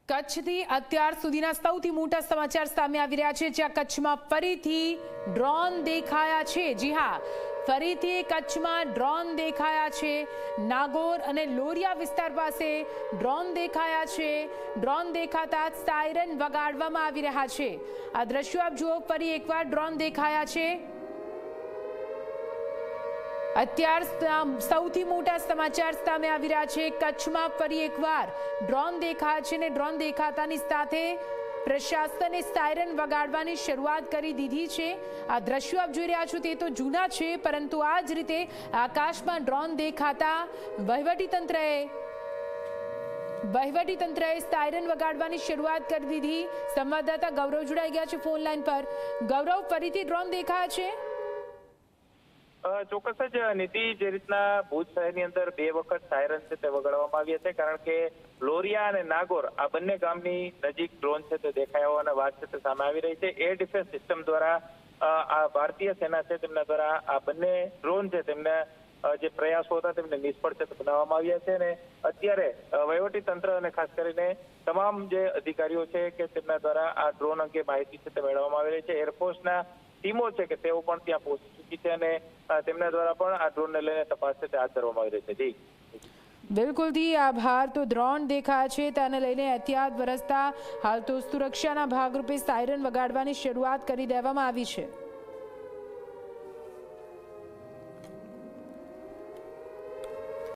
કચ્છથી અત્યાર સુધીના સૌથી મોટા સમાચાર સામે આવી રહ્યા છે, જ્યાં કચ્છમાં ફરીથી ડ્રોન દેખાયા છે। જી હા, ફરીથી કચ્છમાં ડ્રોન દેખાયા છે। નાગોર અને લોરિયા વિસ્તાર પાસે ડ્રોન દેખાયા છે। ડ્રોન દેખાતા સાયરન વગાડવામાં આવી રહ્યા છે। આ દ્રશ્યો આપ જુઓ, ફરી એકવાર ડ્રોન દેખાયા છે। અત્યાર સૌથી મોટા સમાચાર સામે આવી રહ્યા છે। કચ્છમાં ફરી એકવાર ડ્રોન દેખાયા છે ને ડ્રોન દેખાતાની સાથે પ્રશાસને સાયરન વગાડવાની શરૂઆત કરી દીધી છે। આ દ્રશ્યો આપ જોઈ રહ્યા છો તે તો જૂના છે, પરંતુ આ જ રીતે આકાશમાં ડ્રોન દેખાતા વહીવટીતંત્રએ સાયરન વગાડવાની શરૂઆત કરી દીધી। સંવાદદાતા ગૌરવ જોડાઈ ગયા છે ફોન લાઈન પર। ગૌરવ, ફરીથી ડ્રોન દેખાયા છે? ચોક્કસ જ નીતિ, જે રીતના ભુજ શહેરની અંદર 2 વખત સાયરન છે તે વગાડવામાં આવ્યા છે, કારણ કે લોરિયા અને નાગોર આ બંને ગામની નજીક ડ્રોન છે તે દેખાયા હોવાના વાત છે તે સામે આવી રહી છે। એર ડિફેન્સ સિસ્ટમ દ્વારા આ ભારતીય સેના છે તેમના દ્વારા આ બંને ડ્રોન છે તેમને જે પ્રયાસો હતા તેમને નિષ્ફળ છે તે બનાવવામાં આવ્યા છે। અને અત્યારે વહીવટીતંત્ર અને ખાસ કરીને તમામ જે અધિકારીઓ છે કે તેમના દ્વારા આ ડ્રોન અંગે માહિતી છે તે મેળવવામાં આવી રહી છે। એરફોર્સના ટીમો છે કે તેઓ પણ ત્યાં પહોંચી ચૂકી છે અને તેમના દ્વારા પણ આ ડ્રોનને લઈને તપાસ છે તે હાથ ધરવામાં આવી રહી છે। જી બિલકુલ જી, આભાર। તો ડ્રોન દેખાય છે તેને લઈને એહતિયાત બરસતા હાલ તો સુરક્ષાના ભાગરૂપે સાયરન વગાડવાની શરૂઆત કરી દેવામાં આવી છે।